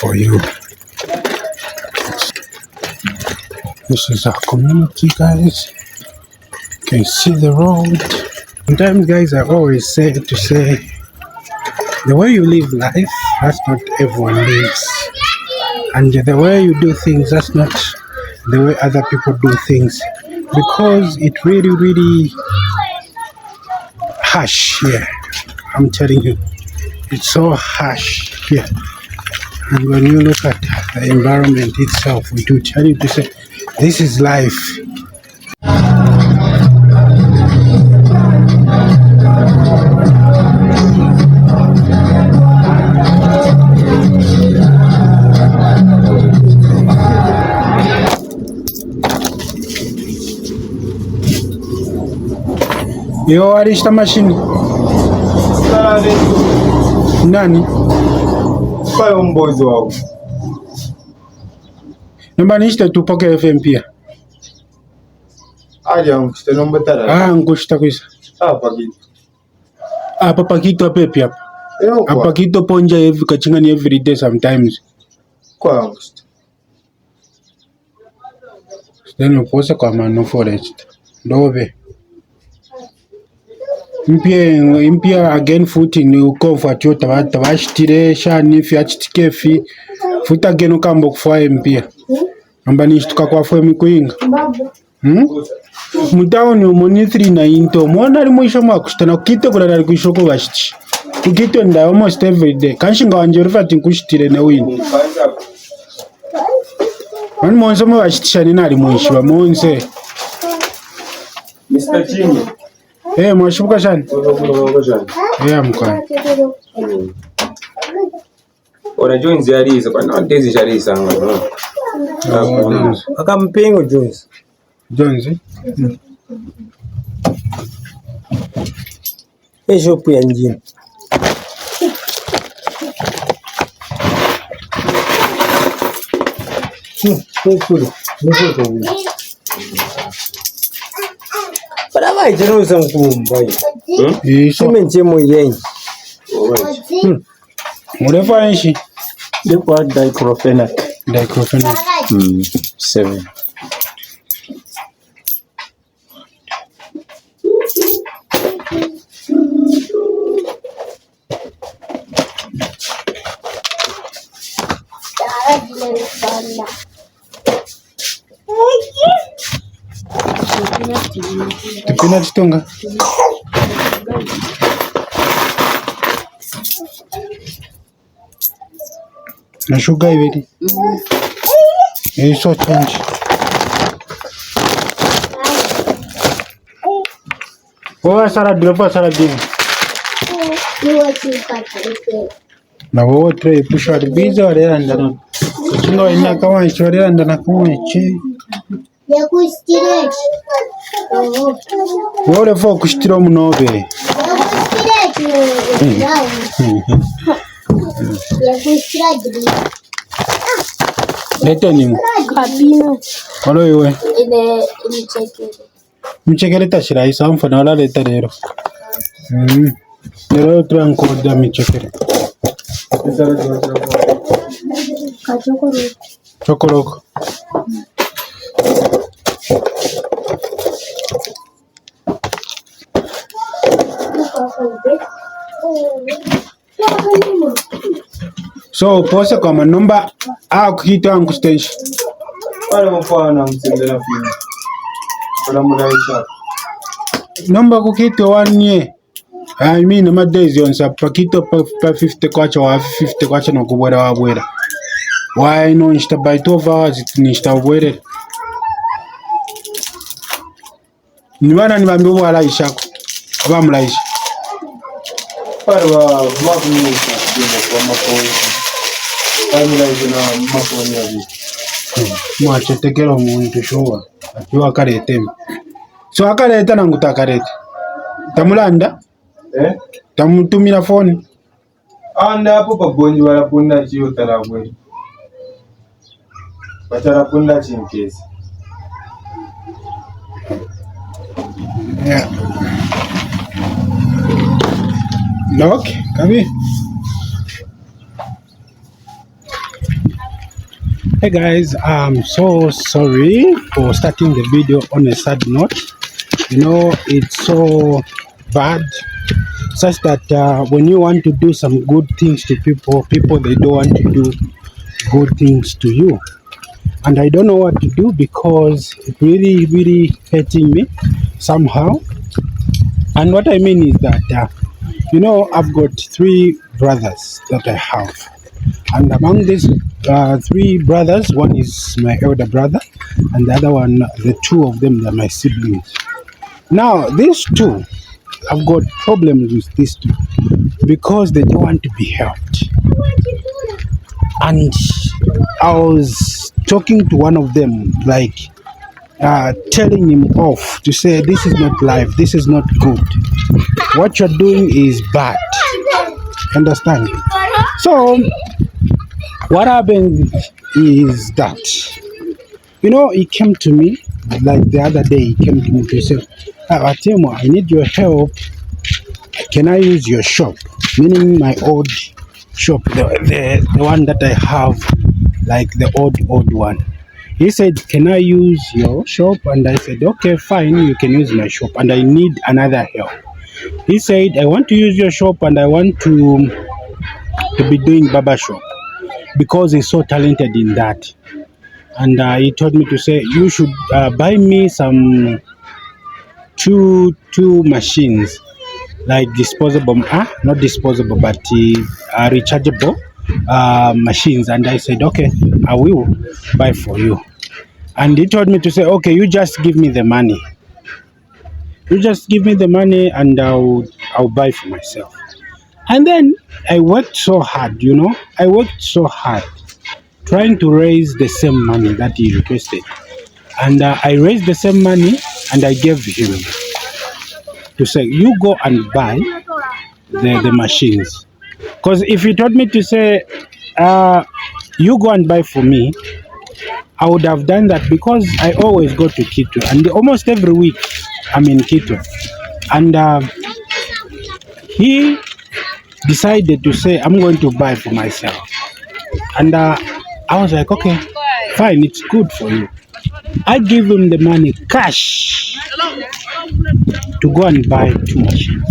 for you. This is our community, guys. You can see the road. Sometimes, guys, I always say the way you live life, that's not everyone lives. And the way you do things, that's not the way other people do things. Because it really harsh here. I'm telling you, it's so harsh here. And when you look at the environment itself, we do tell you to say, this is life. Yo, alishta mashini. Nani? Kwa mbozi wao. Namba nishta tupoke FM pia. Aje ngishta nomba tara. Ngushta kwisa. Pakito. Pakito apepi hapa. Pakito ponja kachingani every day sometimes. Kwa ngishta. Then upose kwa mano forest. Ndobe. Impia again futi ni ukomfort yo tabashitire shani fi achitike fi futa again ukambo kufa impia amba nishituka kwa fwe mikuinga mutaoni umoni 390 mwana ali mwisho mwakushitana kukite kula nali kushoko bashiti kukite nda almost every day kanshinga wanje rifati nkushitire na wini mani monse mwa bashitisha ni nali mwisho wa monse Mr. Jimmy. Mwashubuka shani? Mkwana. Ora Jones yariza kwa na ndezi sharisa ngano. Akampingo Jones. Jones? Shop ya njini. Kule. Para vai jeno sankumbai. Simenche moyenyi. Murefa enshi. Lepo diclofenac. 7. Tupina chitonga. Na sugar ibiri. So change. Sara dropa sara dini. Na wowe tray pusha biza wale ndana. Chingo ina kama ichorera ndana kama ichi. Wole fo kushitira munobe. Leta ni kabino. Olo iwe. Ile mchekere. Mchekere tashira isa mfana wala leta rero. Rero trankoda mchekere. Chokoroko. So pose kwa nomba kukito angu stage. Pale mfano mtendela fini. Para mulaisha. Nomba kukito 1 year. I mean ma days yonsa pakito pa 50 kwacha wa 50 kwacha no kubwera wabwera. Why no nshita by 2 hours nishita ubwere. Nibana nibambi ubwala ishako. Aba mulaisha. Parwa mabunisha kwa mapoezi. Mulaisha na maponi yabi. Mwachetekera omuntu showa akiwa akarete. So akareta nangu takarete. Tamulanda? Tamutumira phone. Anda hapo pagonji wala punda chiyo talabwe. Bachara punda chinkezi. Yeah. Okay, kabi. Hey guys, I'm so sorry for starting the video on a sad note. It's so bad, such that when you want to do some good things to people they don't want to do good things to you. And I don't know what to do because it really hurting me somehow. And what I mean is that, I've got three brothers that I have. And among these three brothers, one is my elder brother, and the other one, the two of them, are my siblings. Now, these two, I've got problems with these two because they don't want to be helped. And I was talking to one of them, like telling him off to say, this is not life, this is not good. What you're doing is bad. Understand? So, what happened is that, he came to me, like the other day, he came to me to say, Atemo, I need your help. Can I use your shop? Meaning my old shop, the one that I have, like the old one. He said, can I use your shop? And I said, okay, fine, you can use my shop. And I need another help. He said, I want to use your shop and I want to be doing barber shop because he's so talented in that. And he told me to say, you should buy me some two machines, like disposable, not disposable, but rechargeable machines. And I said, okay, I will buy for you. And he told me to say, okay, you just give me the money. You just give me the money and I'll buy for myself. And then I worked so hard, I worked so hard trying to raise the same money that he requested. And I raised the same money and I gave him to say, you go and buy the machines. Because if he told me to say, you go and buy for me, I would have done that because I always go to Quito. And almost every week I'm in Quito. And he decided to say, I'm going to buy for myself. And I was like, okay, fine, it's good for you. I gave him the money cash to go and buy two machines.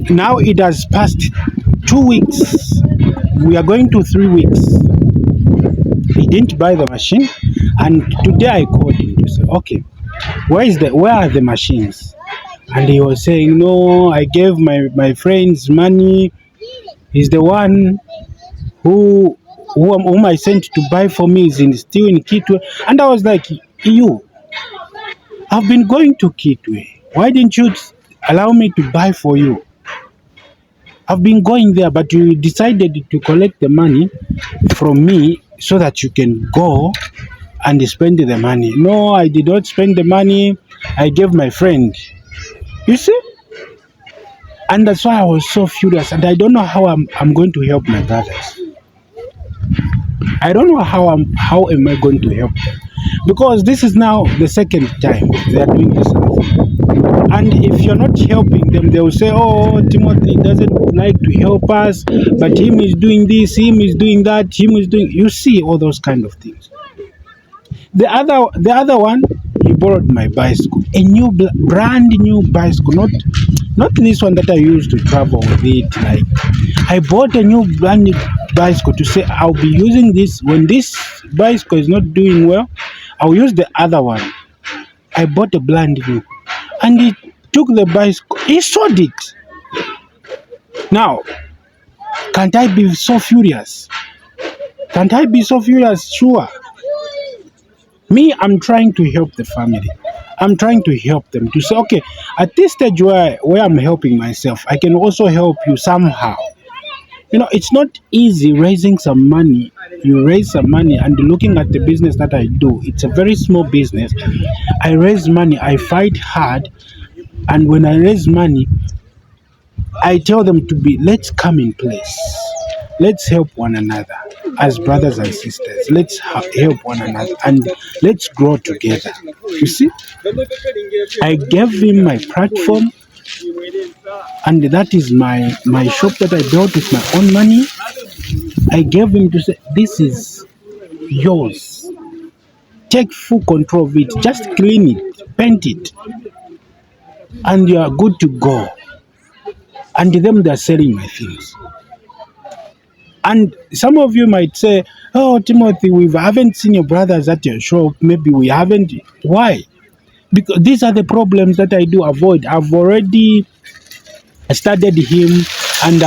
Now it has passed 2 weeks. We are going to 3 weeks. He didn't buy the machine. And today I called him to say, okay, where are the machines? And he was saying, no, I gave my friends money. He's the one whom I sent to buy for me is still in Kitwe. And I was like, I've been going to Kitwe. Why didn't you allow me to buy for you? I've been going there, but you decided to collect the money from me so that you can go and spend the money. No, I did not spend the money. I gave my friend. You see? And that's why I was so furious. And I don't know how I'm going to help my brothers. I don't know how am I going to help them. Because this is now the second time they are doing this. And if you're not helping them, they will say, oh, Timothy doesn't like to help us, but him is doing this, him is doing that, him is doing... You see all those kind of things. The other one, he borrowed my bicycle, a new brand new bicycle, not this one that I used to travel with it. Like, I bought a new brand new bicycle to say I'll be using this. When this bicycle is not doing well, I'll use the other one. I bought a brand new, and he took the bicycle. He sold it. Now, can't I be so furious? Can't I be so furious? Sure. Me, I'm trying to help the family. I'm trying to help them to say, okay, at this stage where I'm helping myself, I can also help you somehow. It's not easy raising some money. You raise some money, and looking at the business that I do, it's a very small business. I raise money, I fight hard, and when I raise money, I tell them let's come in place. Let's help one another as brothers and sisters. Let's help one another and let's grow together. You see, I gave him my platform, and that is my shop that I built with my own money. I gave him to say, this is yours. Take full control of it. Just clean it, paint it, and you are good to go. And them, they're selling my things. And some of you might say, "Oh, Timothy, we haven't seen your brothers at your shop. Maybe we haven't." Why? Because these are the problems that I do avoid. I've already studied him, and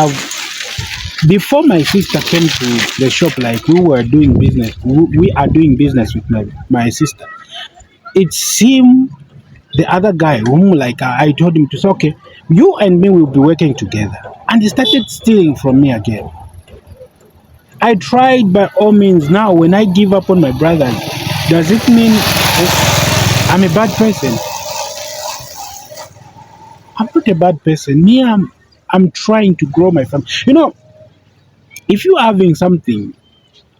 before my sister came to the shop, like we were doing business, we are doing business with my sister. It's him, the other guy, whom like I told him to say, okay, you and me will be working together. And he started stealing from me again. I tried by all means. Now, when I give up on my brothers, does it mean I'm a bad person? I'm not a bad person. Me, I'm trying to grow my family. You know, if you're having something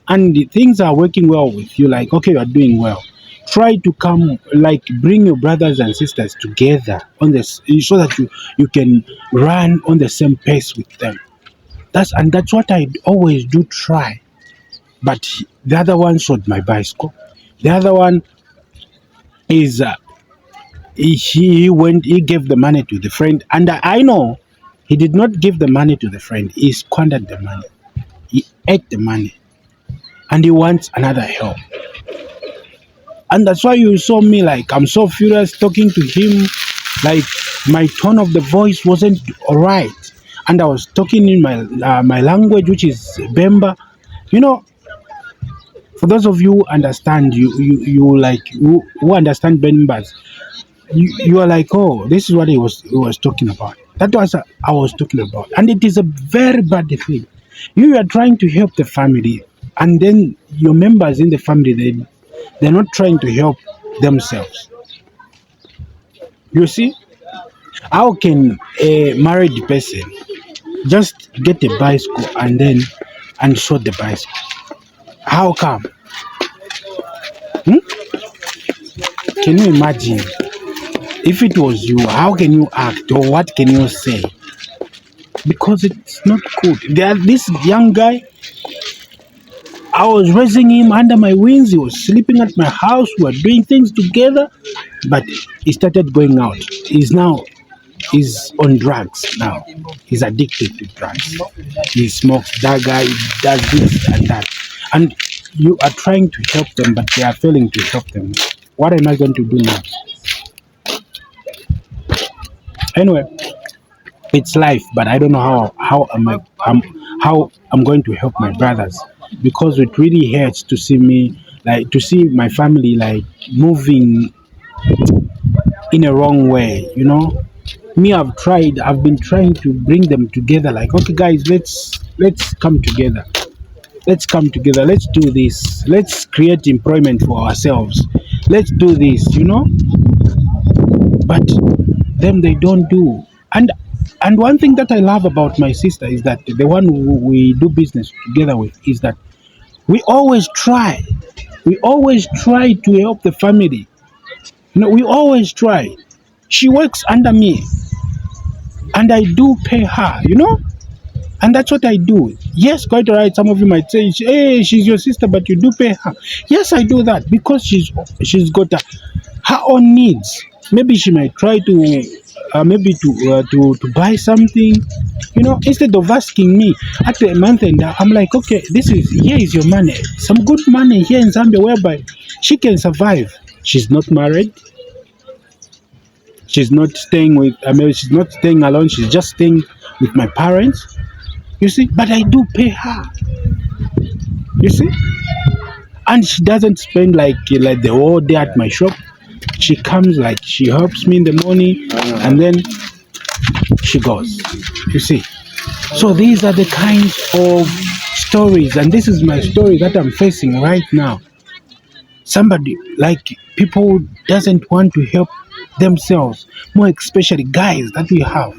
and the things are working well with you, like, okay, you are doing well, try to come, like, bring your brothers and sisters together on this, so that you can run on the same pace with them. That's what I always do try. But the other one sold my bicycle. The other one is he gave the money to the friend, and I know he did not give the money to the friend. He squandered the money. He ate the money, and he wants another help. And that's why you saw me, like, I'm so furious talking to him. Like, my tone of the voice wasn't all right, and I was talking in my language, which is Bemba. You know, for those of you who understand, who understand Bembas, you are like, oh, this is what he was talking about. That was I was talking about, and it is a very bad thing. You are trying to help the family, and then your members in the family, they're not trying to help themselves. You see, how can a married person just get a bicycle and show the bicycle? How come? Can you imagine? If it was you, how can you act, or what can you say? Because it's not good. This young guy, I was raising him under my wings. He was sleeping at my house. We were doing things together, but he started going out. He's on drugs now. He's addicted to drugs. He smokes dagga, he does this and that. And you are trying to help them, but they are failing to help them. What am I going to do now? Anyway, it's life, but I don't know how I'm going to help my brothers, because it really hurts to see me, like, to see my family, like, moving in a wrong way. You know, me, I've been trying to bring them together, like, okay guys, let's come together. Let's come together. Let's do this. Let's create employment for ourselves. Let's do this, you know. But them, they don't do. And one thing that I love about my sister is that the one who we do business together with is that we always try. We always try to help the family. You know, we always try. She works under me, and I do pay her, you know? And that's what I do. Yes, quite all right. Some of you might say, hey, she's your sister, but you do pay her. Yes, I do that because she's got her own needs. Maybe she might try to to buy something, you know, instead of asking me at the month end. I'm like, okay, here is your money, some good money here in Zambia, whereby she can survive. She's not married. She's not staying with. She's not staying alone. She's just staying with my parents. You see, but I do pay her. You see, and she doesn't spend like the whole day at my shop. She comes, like, she helps me in the morning, and then she goes. You see, so these are the kinds of stories, and this is my story that I'm facing right now. Somebody, like, people doesn't want to help themselves, more especially guys that we have.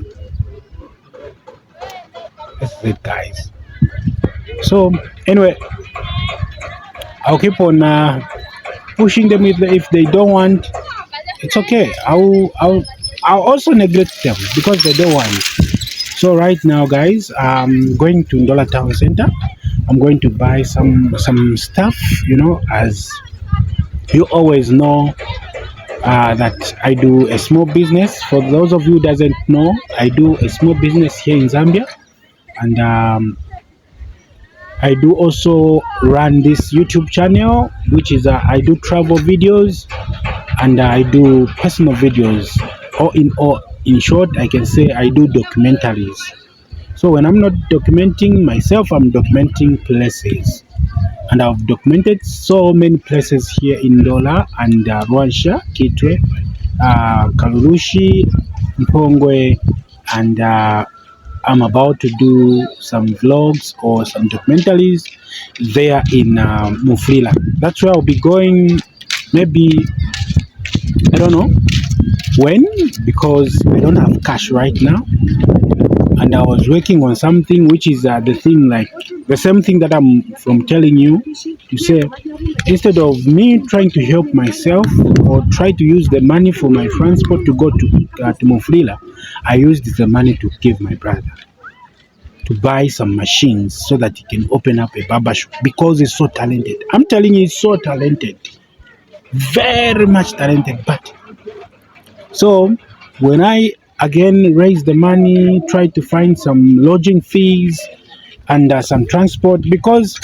That's it, guys. So anyway, I'll keep on pushing them. If they don't want, it's okay. I'll also neglect them because they don't want. So right now, guys, I'm going to Ndola Town Center I'm going to buy some stuff, as you always know, that I do a small business. For those of you who doesn't know, I do a small business here in Zambia, and I do also run this YouTube channel, which is I do travel videos and I do personal videos. In short, I can say I do documentaries. So when I'm not documenting myself, I'm documenting places. And I've documented so many places here in Ndola and Rwansha, Kitwe, Kalurushi, Mpongwe, and I'm about to do some vlogs or some documentaries there in Mufulira. That's where I'll be going, maybe, I don't know when, because I don't have cash right now. And I was working on something which is the same thing that I'm from telling you, to say, instead of me trying to help myself or try to use the money for my transport to go to Mufulira, I used the money to give my brother to buy some machines so that he can open up a barber shop, because he's so talented. I'm telling you, he's so talented, very much talented. But so when I again raise the money, try to find some lodging fees and some transport, because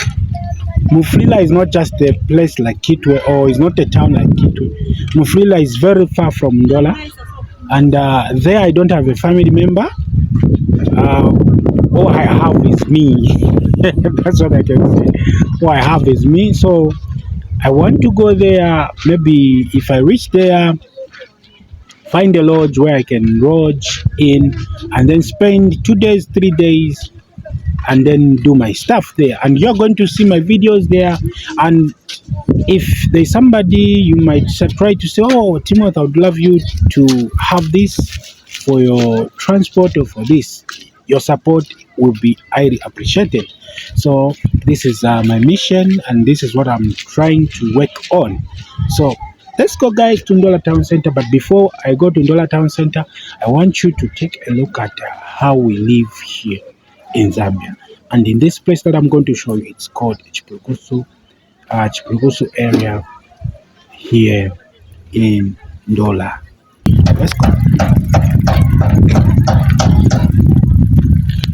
Mufulira is not just a place like Kitwe, or is not a town like Kitwe. Mufulira is very far from Ndola, and there I don't have a family member. All I have is me. That's what I can say. All I have is me. So I want to go there. Maybe if I reach there, find a lodge where I can lodge in, and then spend 2 days, 3 days, and then do my stuff there. And you're going to see my videos there. And if there's somebody, you might try to say, oh, Timothy, I would love you to have this for your transport or for this. Your support will be highly appreciated. So this is my mission, and this is what I'm trying to work on. So let's go, guys, to Ndola Town Center. But before I go to Ndola Town Center, I want you to take a look at how we live here in Zambia. And in this place that I'm going to show you, it's called Chipulukusu area here in Ndola. Let's go.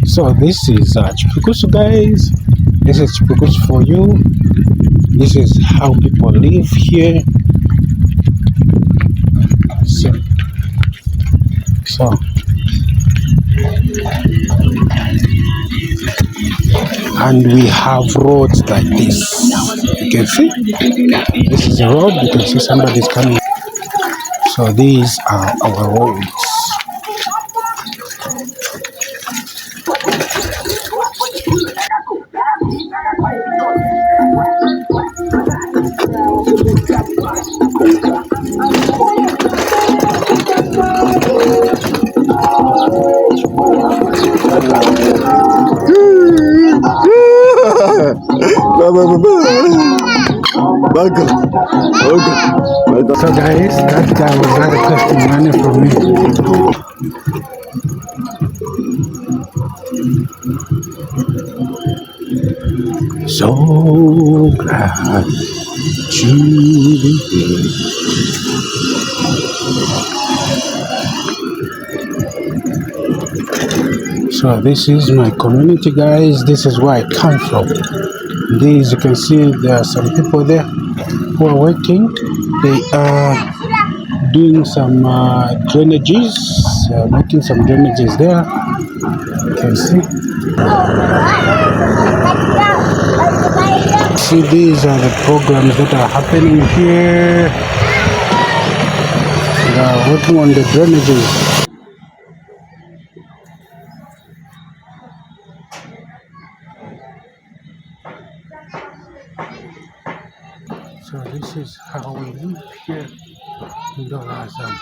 So this is Chipulukusu, guys. This is Chipulukusu for you. This is how people live here. So and we have roads like this. You can see this is a road. You can see somebody's coming. So these are our roads. So guys, that guy was not requesting money from me. So glad to be here. So this is my community, guys. This is where I come from. These, you can see there are some people there who are working. They are doing some drainages, making some drainages there. You can see. See, these are the programs that are happening here. They are working on the drainages. So this is how we live here in Ndola, Zambia.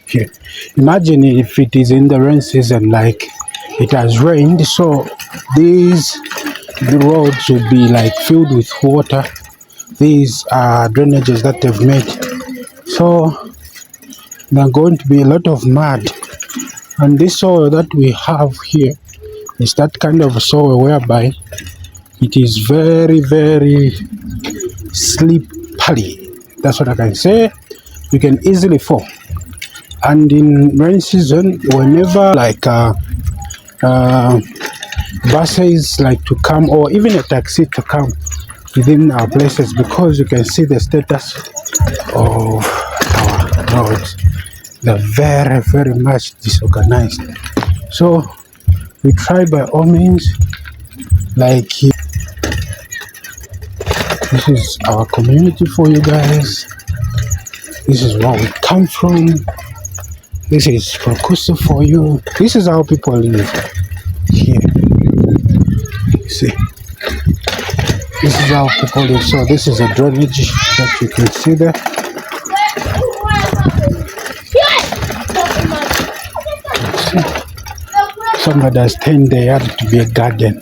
Here. Imagine if it is in the rain season, like it has rained, so the roads will be like filled with water. these drainages that they've made. So there are going to be a lot of mud, and this soil that we have here is that kind of soil whereby it is very, very slippery. That's what I can say. You can easily fall. And in rain season, whenever like buses like to come, or even a taxi to come within our places, because you can see the status of our roads, they're very, very much disorganized. So we try by all means, like, this is our community for you guys. This is where we come from. This is Chipulukusu for you. This is how people live here. See, this is how people live. So this is a drainage that you can see there. See, somebody has turned the yard to be a garden.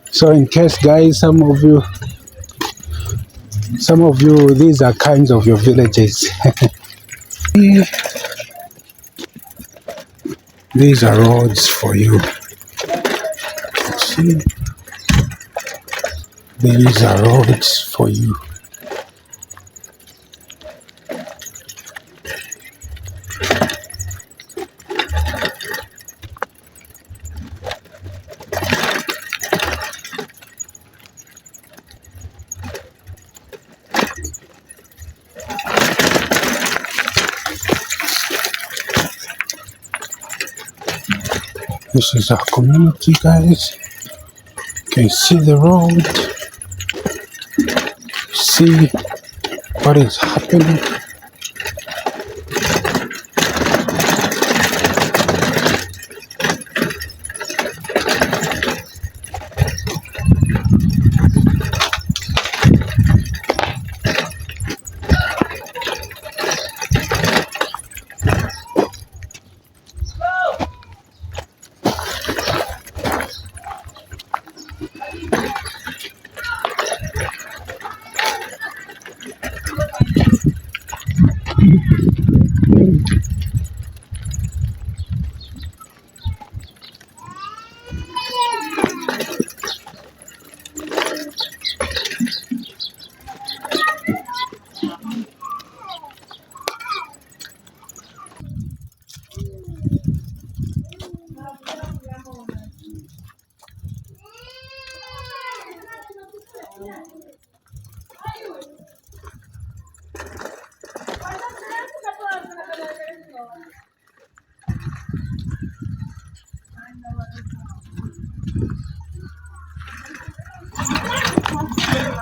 So in case, guys, some of you, these are kinds of your villages. These are roads for you. See? These are roads for you. This is our community, guys. You can see the road. See what is happening.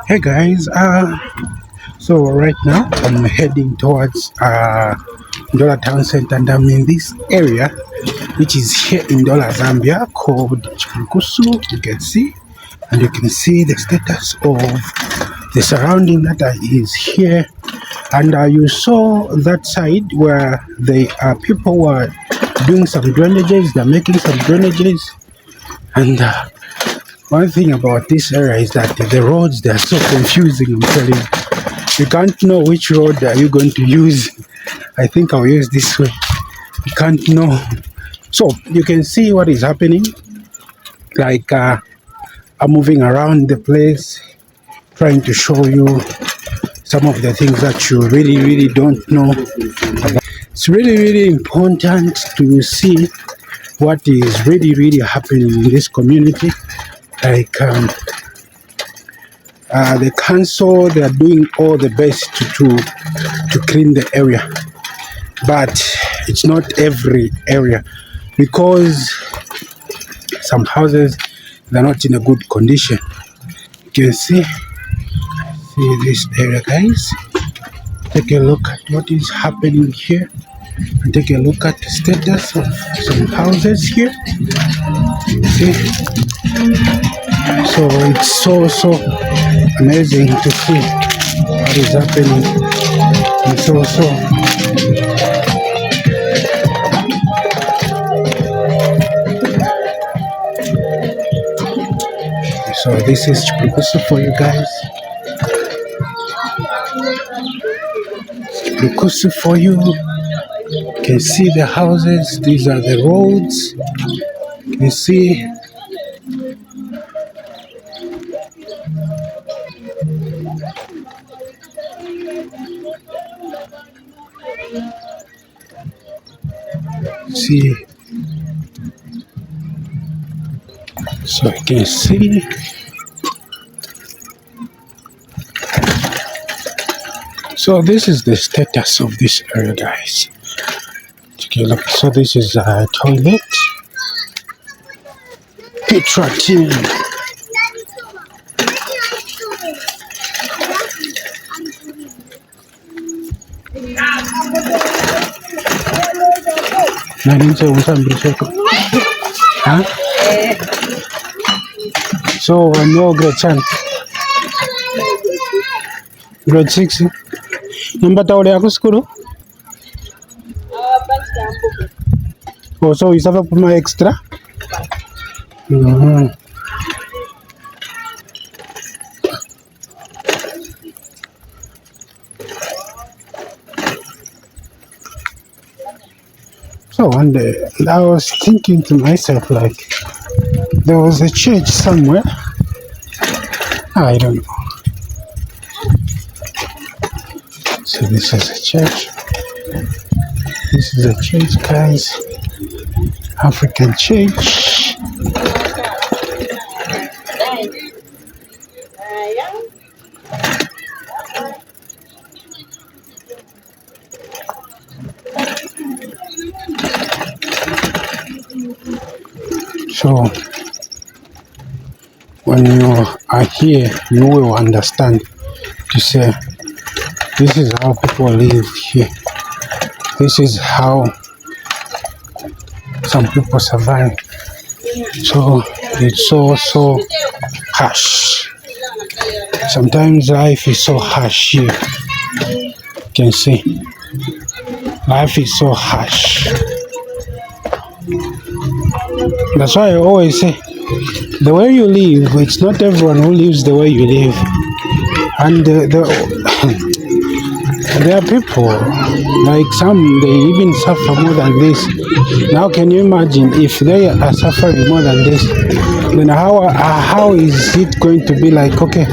Hey guys, so right now I'm heading towards Dollar Town Center, and I'm in this area which is here in Dollar, Zambia, called Chipulukusu. You can see, and you can see the status of the surrounding that is here. And you saw that side where the people were doing some drainages. They're making some drainages, and one thing about this area is that the roads, they are so confusing. I'm telling you, you can't know which road are you going to use. I think I'll use this way. You can't know. So you can see what is happening. Like I'm moving around the place, trying to show you some of the things that you really don't know about. It's really important to see what is really happening in this community. Like the council, they are doing all the best to clean the area, but it's not every area, because some houses, they're not in a good condition. You can see this area, guys. Take a look at what is happening here, and take a look at the status of some houses here. See? So it's so amazing to see what is happening. And So this is Chipulukusu for you guys. Chipulukusu for you. You can see the houses. These are the roads. You can see. See. So you can see. So this is the status of this area, guys. Okay, look. So this is a toilet. Petra team. Huh? So no grade 10. Grade 6. Number tawde yako skulu? Oh, so you have a extra? Mm-hmm. So one day I was thinking to myself, like, there was a church somewhere. I don't know. So this is a church. This is a church, guys. African church. So when you are here, you will understand to say this is how people live here. This is how some people survive. So it's so harsh. Sometimes life is so harsh here. You can see life is so harsh. That's why I always say the way you live, it's not everyone who lives the way you live. And there are people, like some, they even suffer more than this. Now can you imagine if they are suffering more than this, then how is it going to be like, okay,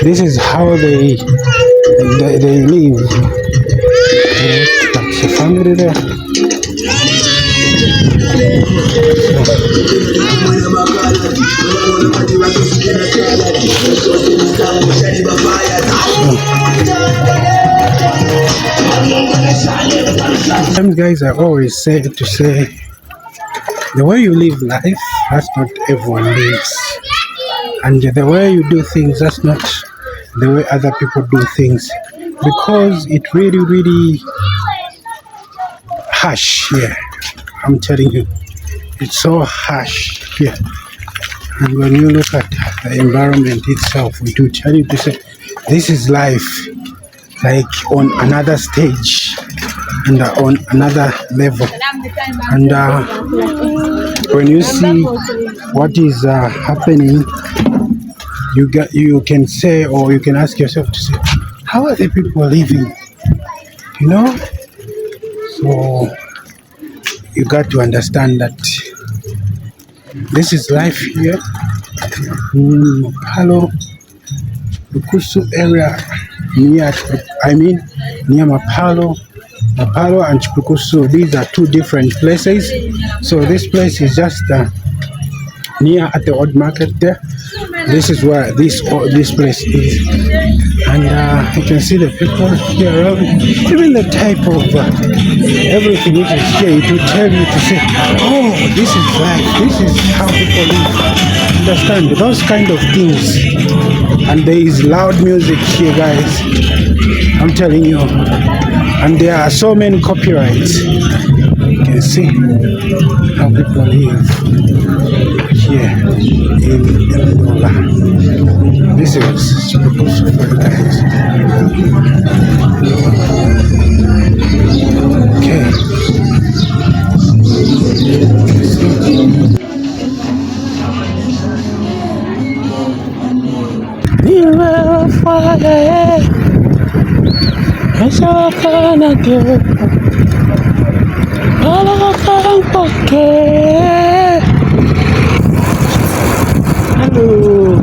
this is how they live. That's a family there. Sometimes, guys, I always say the way you live life, that's not everyone lives, and the way you do things, that's not the way other people do things, because it really harsh here. I'm telling you, it's so harsh here. And when you look at the environment itself, we do tell you to say this is life, like on another stage and on another level. And when you see what is happening, you can say, or you can ask yourself to say, how are the people living? You know? So you got to understand that this is life here in Chipulukusu area, near Mapalo and Chipulukusu. These are two different places. So this place is just near at the old market there. This is where this place is, and you can see the people here around. Even the type of everything which is here, it will tell you to say, oh, this is life, this is how people live. Understand those kind of things. And there is loud music here, guys, I'm telling you, and there are so many copyrights. You can see how people live here in Angola. This is Chipulukusu, guys. Okay. Hello.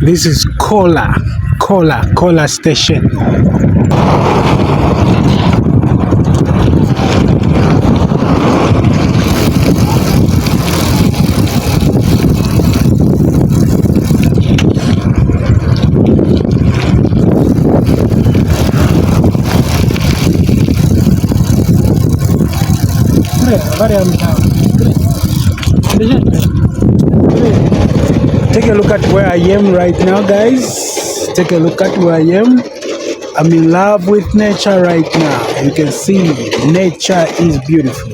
This is Kola station. Take a look at where I am right now, guys. Take a look at where I am. I'm in love with nature right now. You can see nature is beautiful.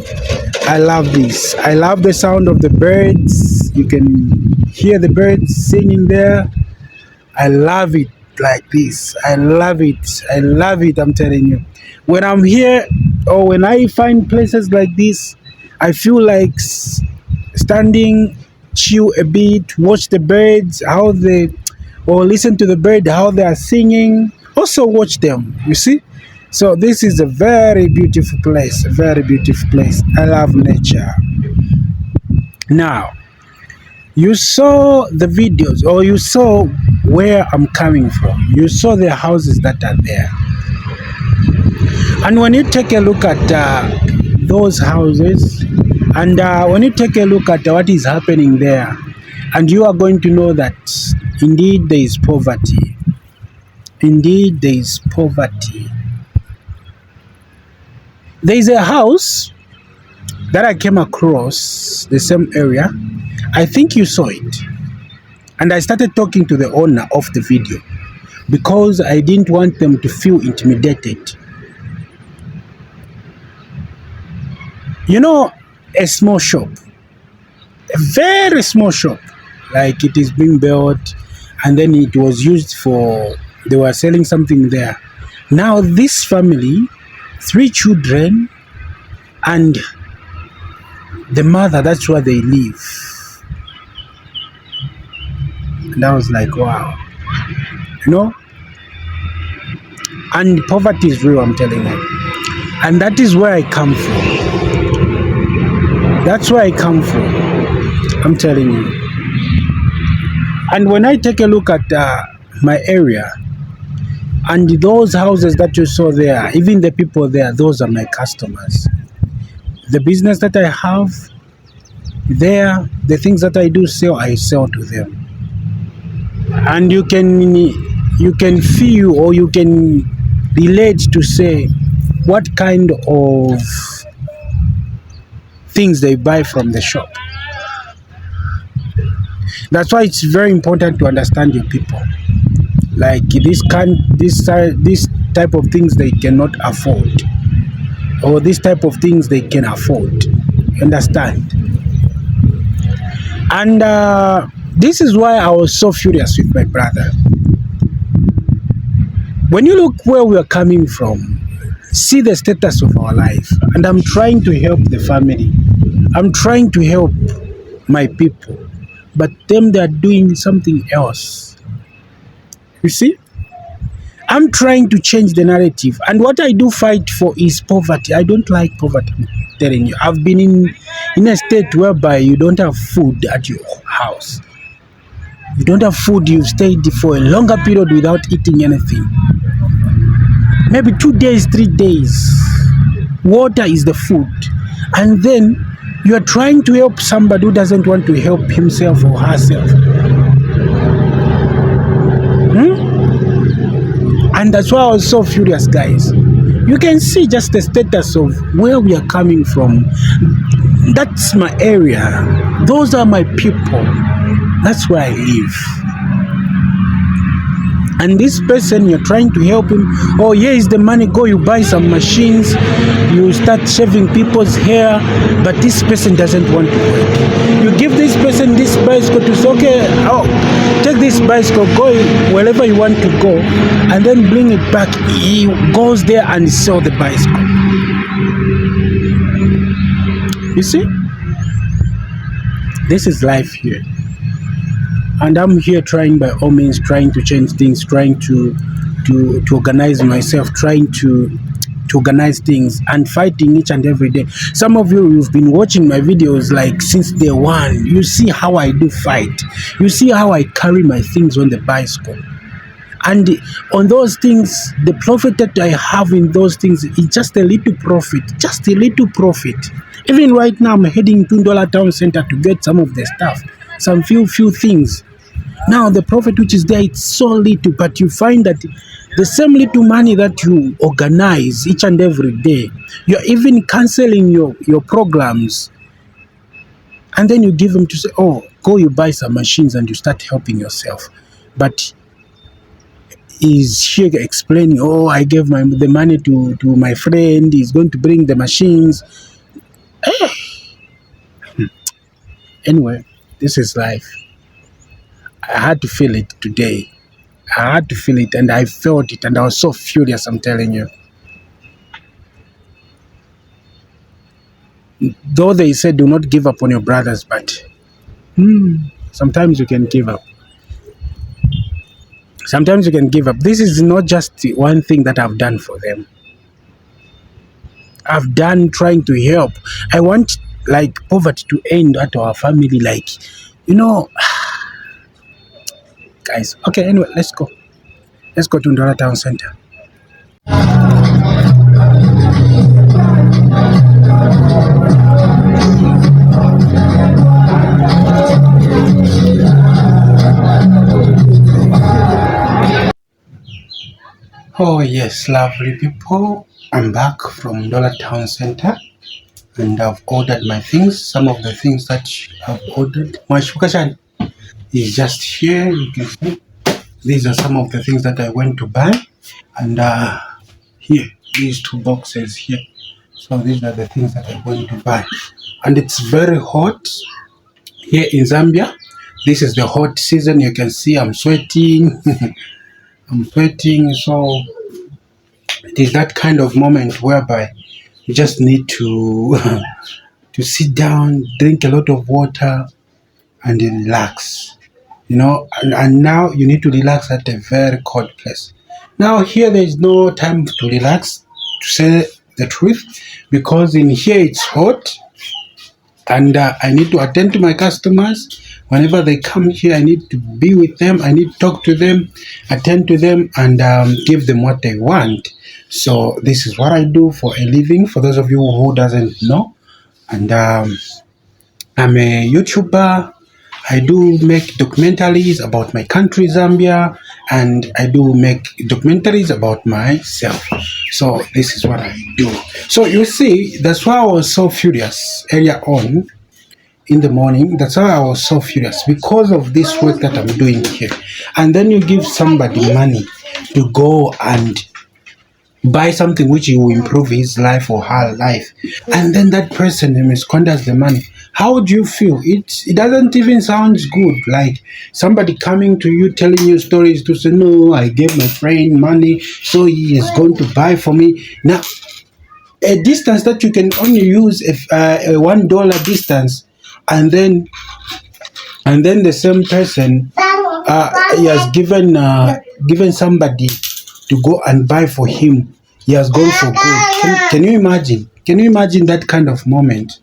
I love this. I love the sound of the birds. You can hear the birds singing there. I love it like this. I love it. I love it, I'm telling you. When I'm here or when I find places like this, I feel like standing, chill a bit, watch the birds, how they, or listen to the bird, how they are singing. Also watch them, you see? So this is a very beautiful place, a very beautiful place. I love nature. Now, you saw the videos, or you saw where I'm coming from. You saw the houses that are there. And when you take a look at those houses, and when you take a look at what is happening there, and you are going to know that indeed there is poverty. Indeed there is poverty. There is a house that I came across, the same area. I think you saw it. And I started talking to the owner of the video because I didn't want them to feel intimidated. You know, a small shop, a very small shop, like it is being built and then it was used for, they were selling something there. Now this family, 3 children and the mother, that's where they live. And I was like, wow, you know, and poverty is real, I'm telling you. And that is where I come from. That's where I come from, I'm telling you. And when I take a look at my area, and those houses that you saw there, even the people there, those are my customers. The business that I have there, the things that I do sell, I sell to them. And you can you can feel or you can relate to say what kind of things they buy from the shop. That's why it's very important to understand your people. Like this type of things they cannot afford, or this type of things they can afford. Understand? And this is why I was so furious with my brother. When you look where we are coming from, see the status of our life, and I'm trying to help the family. I'm trying to help my people, but them they are doing something else. You see? I'm trying to change the narrative, and what I do fight for is poverty. I don't like poverty. I'm telling you, I've been in a state whereby you don't have food at your house. You don't have food. You've stayed for a longer period without eating anything. Maybe 2 days, 3 days. Water is the food, and then you are trying to help somebody who doesn't want to help himself or herself. And that's why I was so furious, guys. You can see just the status of where we are coming from. That's my area. Those are my people. That's where I live. And this person, you're trying to help him. Oh, here is the money. Go, you buy some machines. You start shaving people's hair. But this person doesn't want to work. You give this person this bicycle to say, okay, oh, take this bicycle, go wherever you want to go, and then bring it back. He goes there and sells the bicycle. You see? This is life here. And I'm here trying by all means, trying to change things, trying to organize myself, trying to organize things and fighting each and every day. Some of you've been watching my videos like since day one. You see how I do fight. You see how I carry my things on the bicycle. And on those things, the profit that I have in those things is just a little profit, just a little profit. Even right now, I'm heading to Dollar Town Center to get some of the stuff, some few things. Now, the profit which is there, it's so little, but you find that the same little money that you organize each and every day, you're even canceling your programs, and then you give them to say, oh, go you buy some machines and you start helping yourself. But is she explaining, oh, I gave the money to my friend, he's going to bring the machines. Anyway, this is life. I had to feel it today. I had to feel it, and I felt it, and I was so furious, I'm telling you. Though they said do not give up on your brothers, but sometimes you can give up. Sometimes you can give up. This is not just one thing that I've done for them. I've done trying to help. I want like poverty to end at our family, like, you know, guys. Okay, anyway, let's go. Let's go to Ndora Town Center. Oh yes, lovely people. I'm back from Dollar Town Center, and I've ordered my things. Some of the things that I've ordered. My shukashan is just here. You can see. These are some of the things that I went to buy. And here, these 2 boxes here. So these are the things that I'm going to buy. And it's very hot here in Zambia. This is the hot season. You can see I'm sweating. I'm sweating. So it is that kind of moment whereby you just need to to sit down, drink a lot of water, and then relax. You know, and now you need to relax at a very cold place. Now here there is no time to relax, to say the truth, because in here it's hot, and I need to attend to my customers. Whenever they come here, I need to be with them. I need to talk to them, attend to them, and give them what they want. So this is what I do for a living, for those of you who doesn't know. And I'm a YouTuber. I do make documentaries about my country, Zambia, and I do make documentaries about myself. So this is what I do. So you see, that's why I was so furious earlier on in the morning. That's why I was so furious because of this work that I'm doing here. And then you give somebody money to go and buy something which will improve his life or her life, and then that person misconducts the money. How do you feel? It doesn't even sound good. Like somebody coming to you telling you stories to say, no, I gave my friend money so he is going to buy for me. Now a distance that you can only use if a $1 distance, and then the same person he has given somebody to go and buy for him. He has gone for good. Can you imagine? Can you imagine that kind of moment?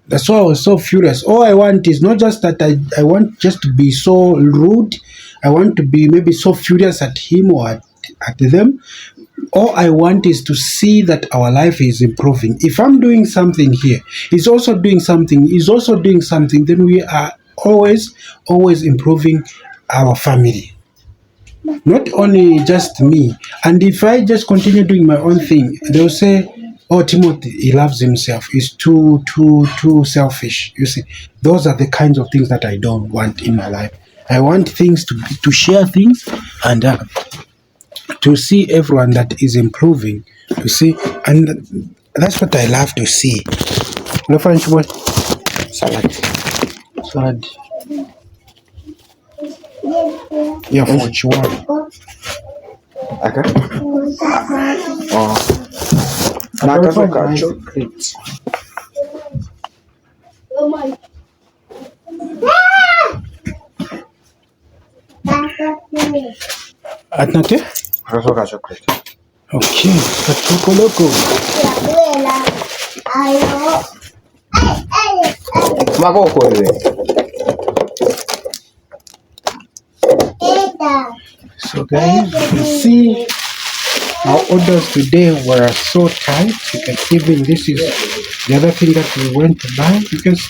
That's why I was so furious. All I want is not just that I want just to be so rude. I want to be maybe so furious at him or at them. All I want is to see that our life is improving. If I'm doing something here, he's also doing something, then we are always improving our family. Not only just me. And if I just continue doing my own thing, they'll say, oh, Timothy, he loves himself. He's too selfish. You see, those are the kinds of things that I don't want in my life. I want things to share things and to see everyone that is improving. You see, and that's what I love to see. No French boy. Salad. Yeah, French one. Aka? Oh. Nakazoka chocolate. Atnake? Nakazoka chocolate. Okay, Chipulukusu. Maboko ile. So guys, you see our orders today were so tight. You can even this is the other thing that we went to buy, because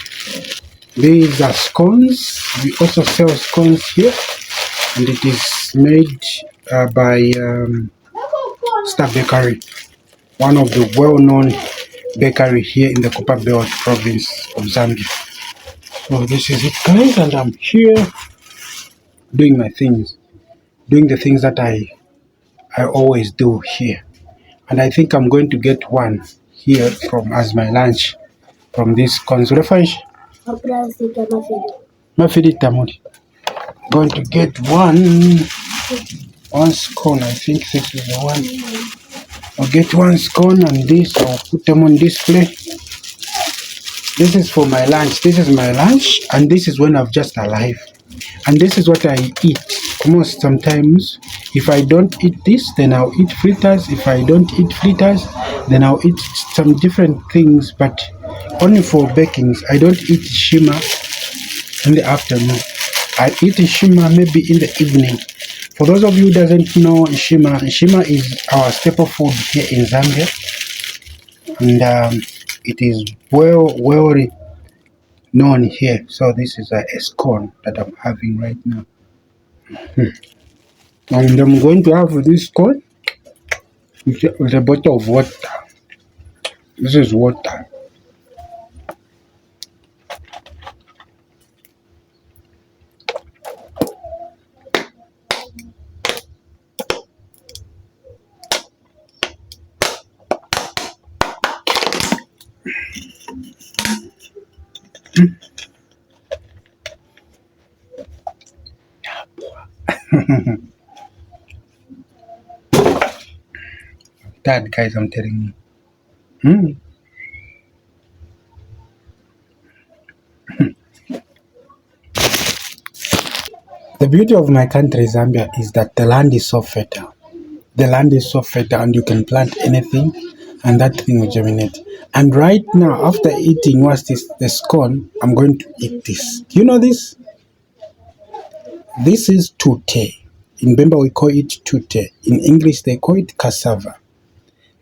these are scones. We also sell scones here, and it is made by Star Bakery, one of the well-known bakery here in the Copper Belt province of Zambia. So this is it, guys, and I'm here doing my things, doing the things that I always do here. And I think I'm going to get one here from as my lunch from this conservation. Going to get one scone. I think this is the one. I'll get one scone and this. I'll put them on display. This is for my lunch. This is my lunch, and this is when I've just arrived. And this is what I eat. Most sometimes, if I don't eat this, then I'll eat fritters. If I don't eat fritters, then I'll eat some different things, but only for bakings. I don't eat shima in the afternoon. I eat shima maybe in the evening. For those of you who doesn't know shima is our staple food here in Zambia, and it is well known here. So this is a scone that I'm having right now. And I'm going to have this scone with a bottle of water. This is water. That, guys, I'm telling you. The beauty of my country, Zambia, is that the land is so fertile. The land is so fertile, and you can plant anything, and that thing will germinate. And right now, after eating the scone, I'm going to eat this. You know this? This is tute. In Bemba, we call it tute. In English, they call it cassava.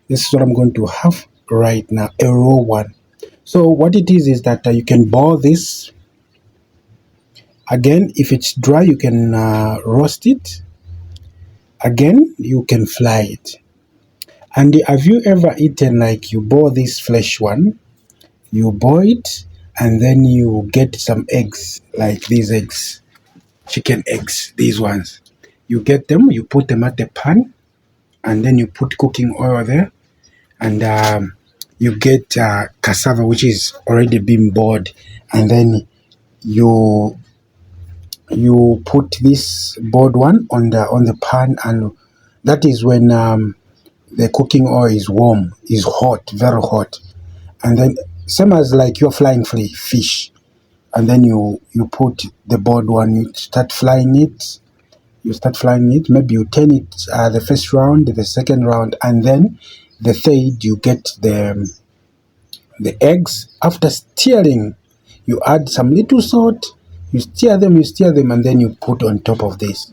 This is what I'm going to have right now, a raw one. So what it is that you can boil this. Again, if it's dry, you can roast it. Again, you can fly it. And have you ever eaten, like, you boil this flesh one, you boil it, and then you get some eggs, like these eggs, chicken eggs, these ones. You get them, you put them at the pan, and then you put cooking oil there, and you get cassava, which is already been boiled, and then you put this boiled one on the pan, and that is when the cooking oil is warm, is hot, very hot, and then same as like you're flying fish, and then you put the boiled one, you start flying it. Maybe you turn it the first round, the second round, and then the third you get the eggs. After stirring, you add some little salt, you stir them, and then you put on top of this.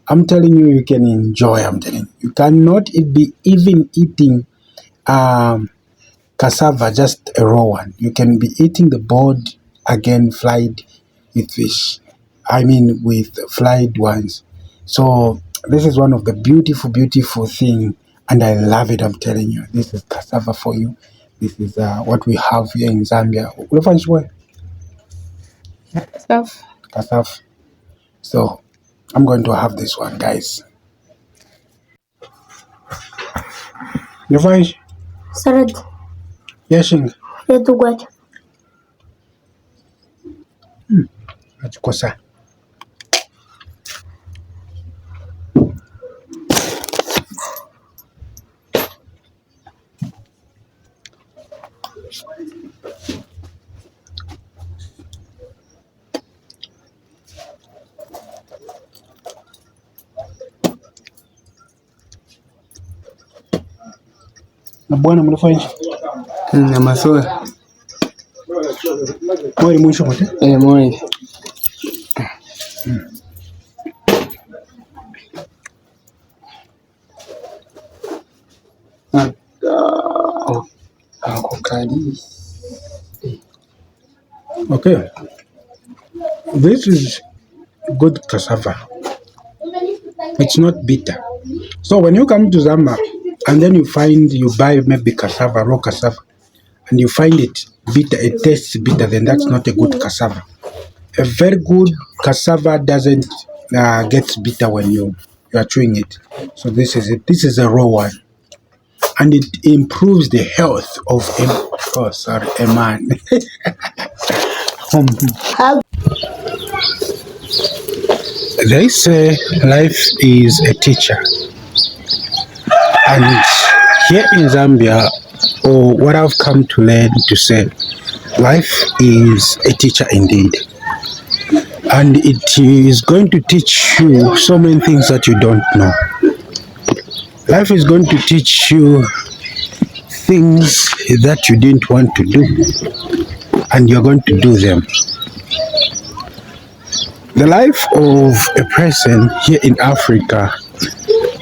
I'm telling you, you can enjoy. I'm telling you, you cannot be even eating cassava, just a raw one. You can be eating the boiled, again fried with fish. I mean with fried ones. So this is one of the beautiful thing, and I love it. I'm telling you, this is cassava for you. This is what we have here in Zambia. Stuff. Cassava. So I'm going to have this one, guys. You find? Salad. Yeshing. Yetu gwacha. Achikosa. Na bwana mlifanya? Na masoya. Mwari mwisho kote? Mwari. Okay. This is good cassava. It's not bitter. So when you come to Zambia and then you buy maybe cassava, raw cassava, and you find it bitter, it tastes bitter, then that's not a good cassava. A very good cassava doesn't get bitter when you are chewing it. So this is it. This is a raw one, and it improves the health of a man. They say life is a teacher, and here in Zambia, or what I've come to learn to say, life is a teacher indeed, and it is going to teach you so many things that you don't know. Life is going to teach you things that you didn't want to do, and you're going to do them. The life of a person here in Africa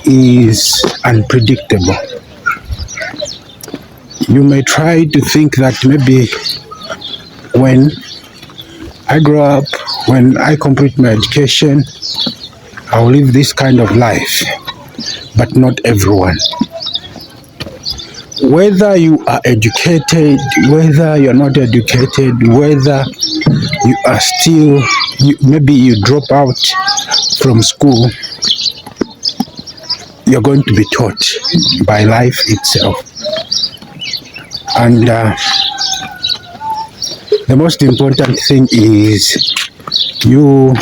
is unpredictable. You may try to think that maybe when I grow up, when I complete my education, I'll live this kind of life, but not everyone. Whether you are educated, whether you're not educated, whether you are still, maybe you drop out from school, you're going to be taught by life itself. And the most important thing is you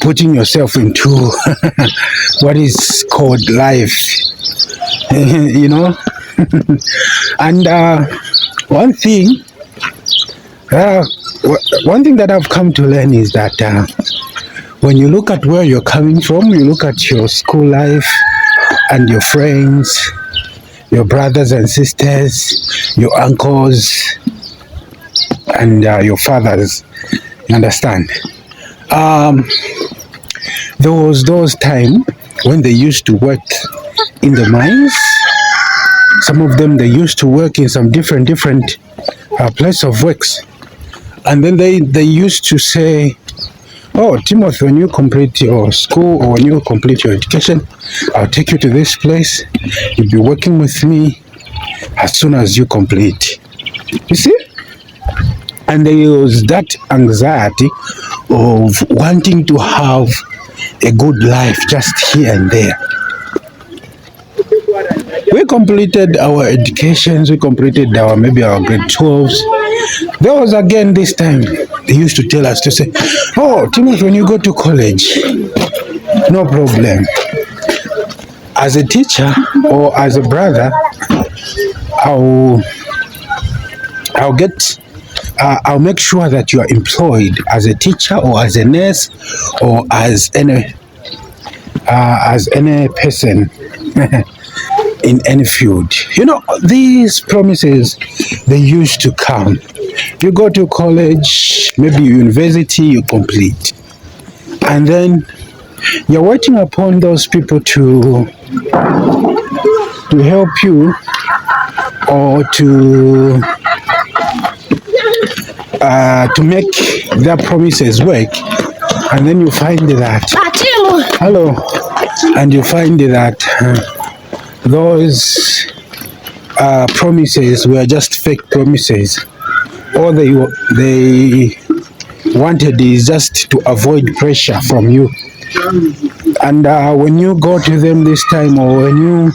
putting yourself into what is called life, you know. And one thing that I've come to learn is that when you look at where you're coming from, you look at your school life and your friends, your brothers and sisters, your uncles, and your fathers, you understand? There was those time when they used to work in the mines. Some of them, they used to work in some different place of works, and then they used to say, oh, Timothy, when you complete your school or when you complete your education, I'll take you to this place. You'll be working with me as soon as you complete. You see? And there was that anxiety of wanting to have a good life just here and there. We completed our educations, we completed our maybe our grade 12s. There was again this time, they used to tell us to say, oh, Timothy, when you go to college, no problem. As a teacher or as a brother, I'll make sure that you are employed as a teacher or as a nurse or as any person in any field. You know, these promises, they used to come. You go to college, maybe university, you complete. And then you're waiting upon those people to help you or to make their promises work. And then you find that, hello, and you find that those promises were just fake promises. All they wanted is just to avoid pressure from you. And when you go to them this time, or when you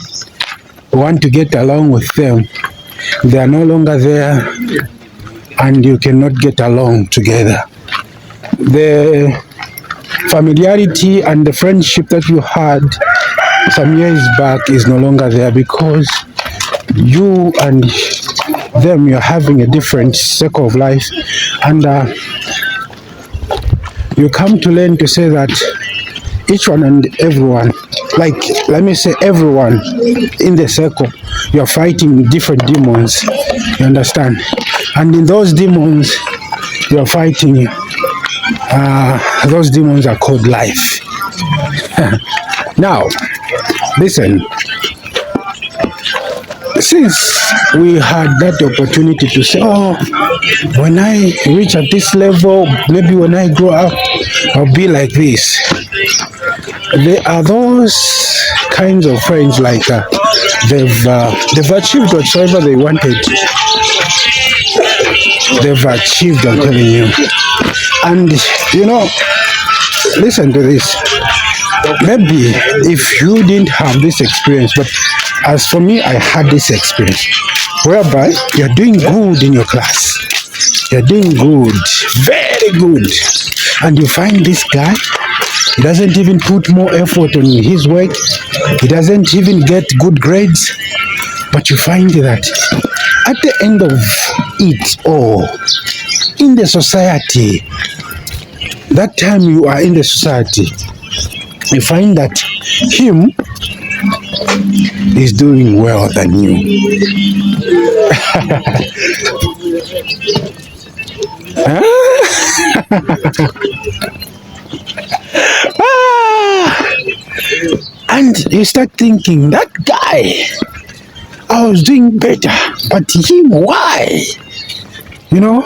want to get along with them, they are no longer there and you cannot get along together. The familiarity and the friendship that you had some years back is no longer there, because you and them, you're having a different circle of life. And you come to learn to say that each one and everyone, like let me say everyone in the circle, you're fighting different demons, you understand? And in those demons you're fighting, those demons are called life. Now listen, since we had that opportunity to say, oh, when I reach at this level, maybe when I grow up, I'll be like this. There are those kinds of friends like they've achieved whatsoever they wanted. They've achieved, I'm telling you. And you know, listen to this. Maybe if you didn't have this experience, but as for me, I had this experience whereby you're doing good in your class. You're doing good, very good. And you find this guy, he doesn't even put more effort on his work. He doesn't even get good grades. But you find that at the end of it all, in the society, that time you are in the society, you find that him is doing well than you. And you start thinking, that guy, I was doing better, but him, why? You know,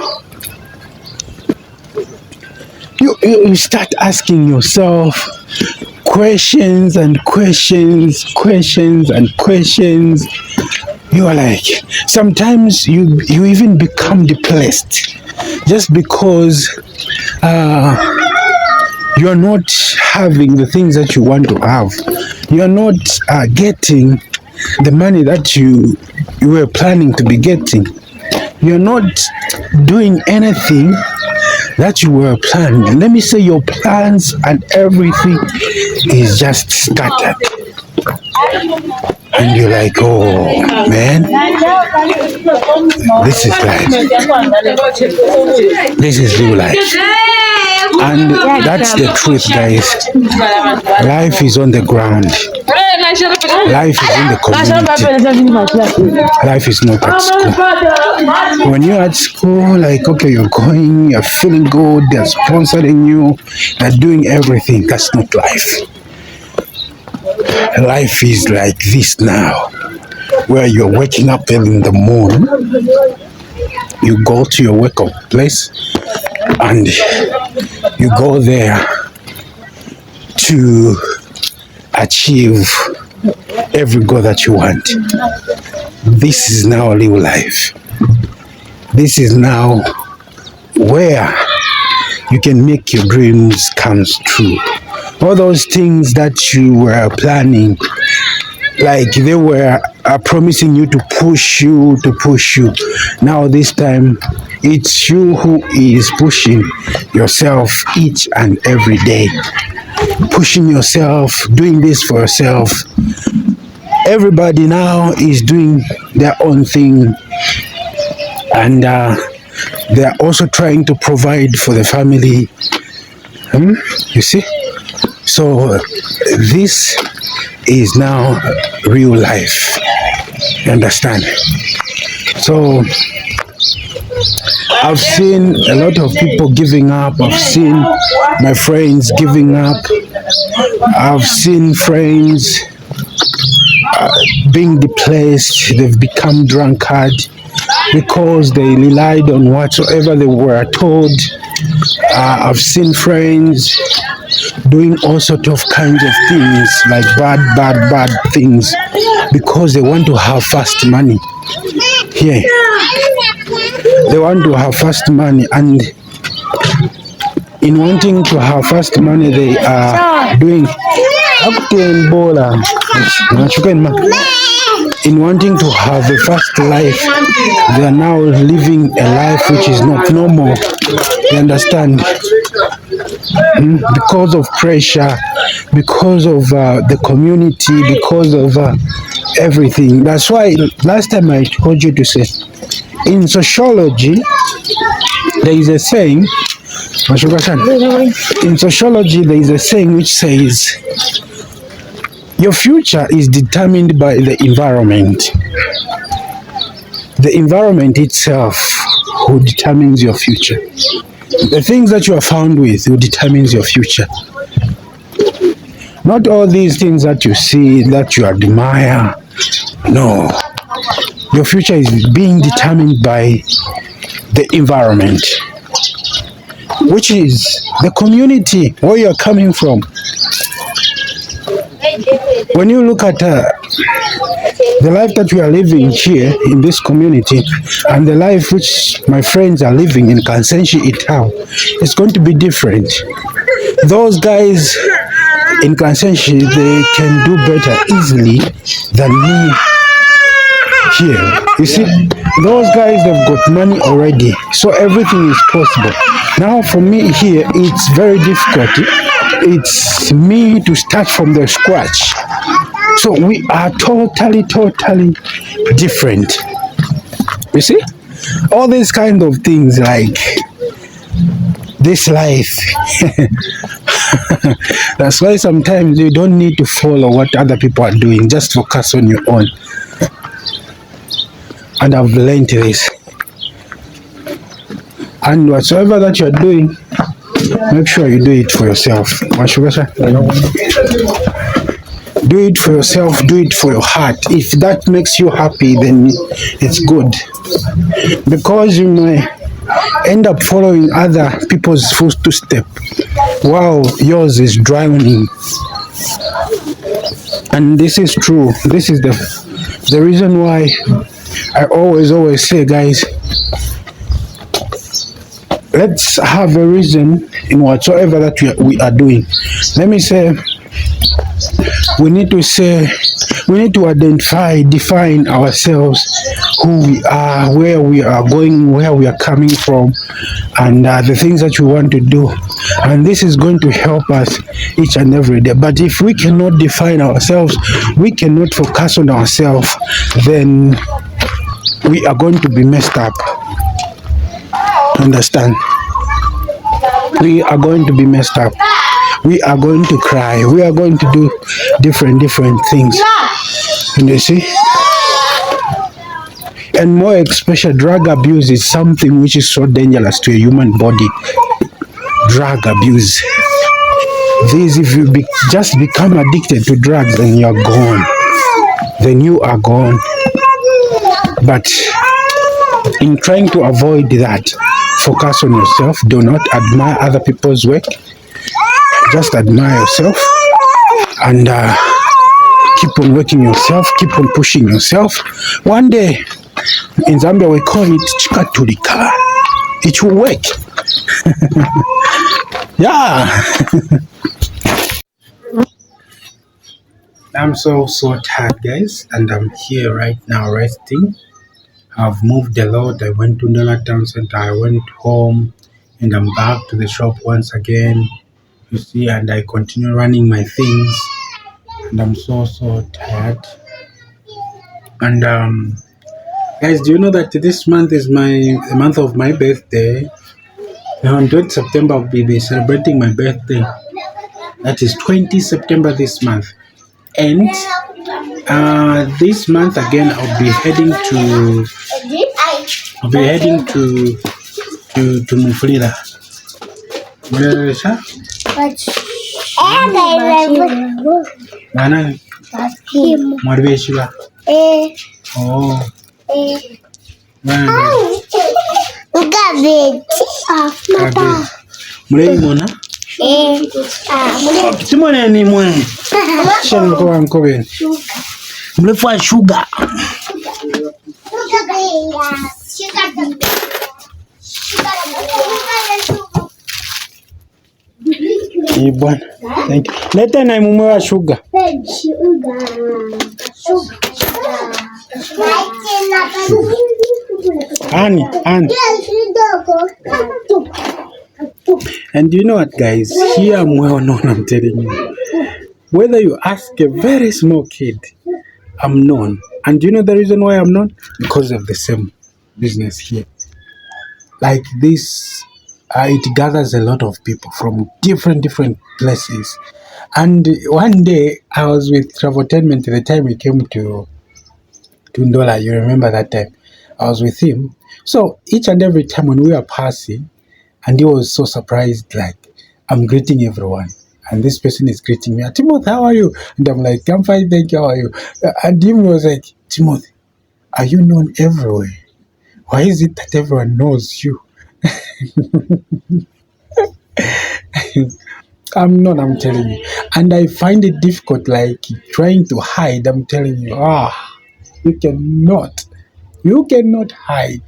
you start asking yourself questions and questions and questions. You are like, sometimes you even become depressed just because you are not having the things that you want to have. You are not getting the money that you were planning to be getting. You are not doing anything that you were planning. Let me say your plans and everything is just scattered. And you're like, oh man, this is life. This is real life. And that's the truth, guys. Life is on the ground. Life is in the community. Life is not at school. When you're at school, like, okay, you're going, you're feeling good, they're sponsoring you, they're doing everything. That's not life. Life is like this now, where you're waking up early in the morning, you go to your workout place, and you go there to achieve every goal that you want. This is now real life. This is now where you can make your dreams come true. All those things that you were planning, like they were promising you to push you. Now this time, it's you who is pushing yourself each and every day. Pushing yourself, doing this for yourself. Everybody now is doing their own thing, and they are also trying to provide for the family. You see? So this is now real life. You understand? So I've seen a lot of people giving up. I've seen my friends giving up. I've seen friends being depressed. They've become drunkard because they relied on whatsoever they were told. I've seen friends doing all sorts of kinds of things, like bad things, because they want to have fast money. Yeah, they want to have fast money, and in wanting to have fast money, they are doing in wanting to have a fast life. They are now living a life which is not normal. You understand? Because of pressure, because of the community, because of everything. That's why last time I told you to say, in sociology, there is a saying, in sociology, there is a saying which says, your future is determined by the environment. The environment itself who determines your future. The things that you are found with who determines your future. Not all these things that you see, that you admire. No. Your future is being determined by the environment, which is the community where you're coming from. When you look at the life that we are living here in this community and the life which my friends are living in Kansenshi Itau, it's going to be different. Those guys in Kansenshi, they can do better easily than me here. You see, those guys have got money already, so everything is possible. Now for me here, it's very difficult. It's me to start from the scratch. So we are totally different. You see? All these kind of things, like this life. That's why sometimes you don't need to follow what other people are doing. Just focus on your own. And I've learned this. And whatsoever that you're doing, make sure you do it for yourself. Do it for yourself, do it for your heart. If that makes you happy, then it's good. Because you may end up following other people's footsteps while yours is drowning. And this is true. This is the reason why I always say, guys, let's have a reason in whatsoever that we are doing. Let me say, we need to identify, define ourselves, who we are, where we are going, where we are coming from, and the things that we want to do. And this is going to help us each and every day. But if we cannot define ourselves, we cannot focus on ourselves, then we are going to be messed up. Understand? We are going to be messed up. We are going to cry. We are going to do different things. And you see? And more especially, drug abuse is something which is so dangerous to a human body. Drug abuse. This, if you just become addicted to drugs, then you're gone. Then you are gone. But in trying to avoid that, focus on yourself. Do not admire other people's work. Just admire yourself and keep on working yourself, keep on pushing yourself. One day, in Zambia, we call it chikatulika. It will work. Yeah. I'm so tired, guys, and I'm here right now resting. I've moved a lot. I went to Ndola Town Center, I went home, and I'm back to the shop once again. You see, and I continue running my things, and I'm so tired. And guys, do you know that this month is the month of my birthday? On 20 September, I'll be celebrating my birthday. That is 20 September this month. And this month again, I'll be heading to Mufulira. Oh. Muna? Timone ni mwana. Shall go and come in. Mlefa sugar. Ibwan. Thank you. Leta na mumewa sugar. Annie. And you know what, guys? Here I'm well known, I'm telling you. Whether you ask a very small kid, I'm known. And you know the reason why I'm known? Because of the same business here. Like this, it gathers a lot of people from different places. And one day, I was with Travotainment the time we came to Ndola. You remember that time? I was with him. So each and every time when we were passing, and he was so surprised, like, I'm greeting everyone. And this person is greeting me. Timothy, how are you? And I'm like, I'm fine, thank you, how are you? And he was like, Timothy, are you known everywhere? Why is it that everyone knows you? I'm not, I'm telling you. And I find it difficult, like, trying to hide. I'm telling you, you cannot hide.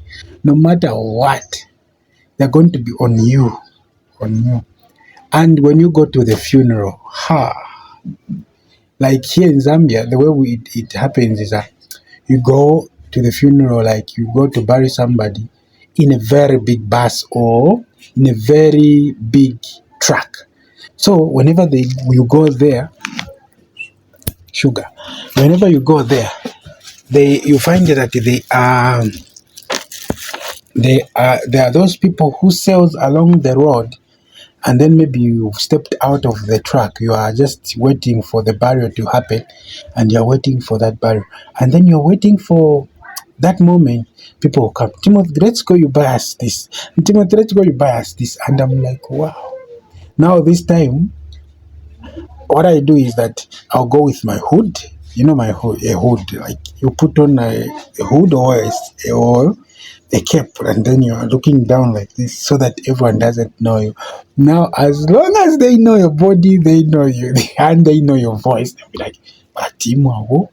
No matter what, they're going to be on you. And when you go to the funeral, like here in Zambia, the way it happens is that you go to the funeral, like you go to bury somebody in a very big bus or in a very big truck. So whenever you go there, whenever you go there, you find that there are those people who sells along the road. And then maybe you've stepped out of the truck. You are just waiting for the burial to happen. And you're waiting for that burial. And then you're waiting for that moment. People will come. Timothy, let's go, you buy us this. Timothy, let's go, you buy us this. And I'm like, wow. Now this time, what I do is that I'll go with my hood. You know my hood, a hood. Like you put on a hood or a cap, and then you are looking down like this so that everyone doesn't know you. Now, as long as they know your body, they know you, and they know your voice, they'll be like, Batimu.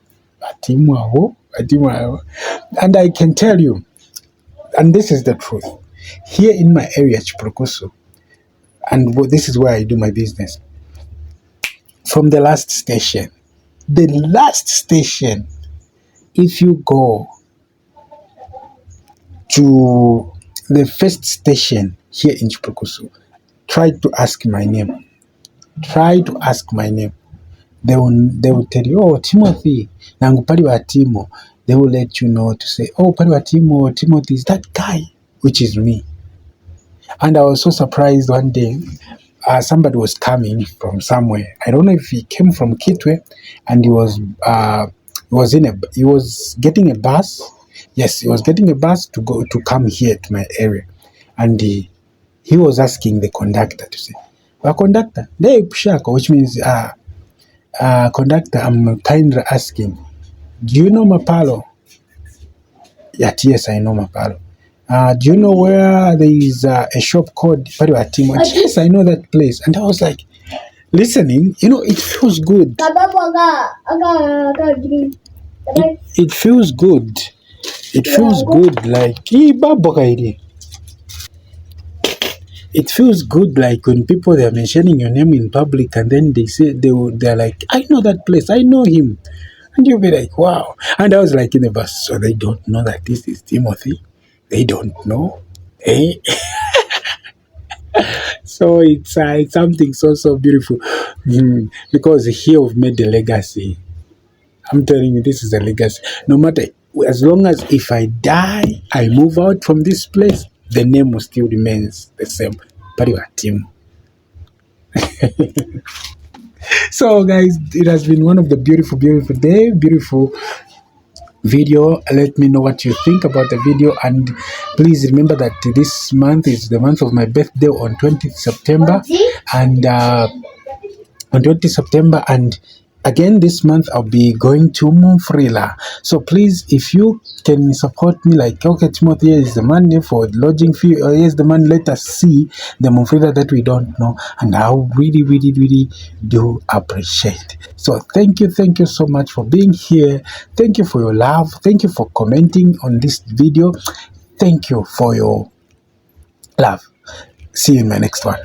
And I can tell you, and this is the truth, here in my area, Chipulukusu, and this is where I do my business, from the last station, if you go to the first station here in Chipulukusu, try to ask my name. They will tell you, oh, Timothy, nangu pali wa Timo. They will let you know to say, oh, pali wa Timo, Timothy is that guy, which is me. And I was so surprised one day, somebody was coming from somewhere. I don't know if he came from Kitwe, and he was getting a bus. Yes, he was getting a bus to come here to my area, and he was asking the conductor to say, conductor, which means conductor, I'm kindly asking, do you know Mapalo? Yes, I know Mapalo. Do you know where there is a shop called Pariwa Timo? Yes, I know that place. And I was like, listening, it feels good. It feels good. It feels good like it feels good like when people they are mentioning your name in public and then they say they're like, I know that place, I know him. And you'll be like, wow. And I was like in the bus, so they don't know that this is Timothy. They don't know. Eh? So it's something so beautiful. Because here we've made a legacy. I'm telling you, this is a legacy. No matter, as long as if I die, I move out from this place, the name will still remains the same. Pariwa team. So, guys, it has been one of the beautiful day, beautiful video. Let me know what you think about the video, and please remember that this month is the month of my birthday on 20th September, and on 20th September, and again this month I'll be going to Mumfrila. So please, if you can support me, like, okay, Timothy, here is the money for lodging fee, or here's the money, let us see the Mumfrila that we don't know, and I really do appreciate. So thank you so much for being here. Thank you for your love. Thank you for commenting on this video. Thank you for your love. See you in my next one.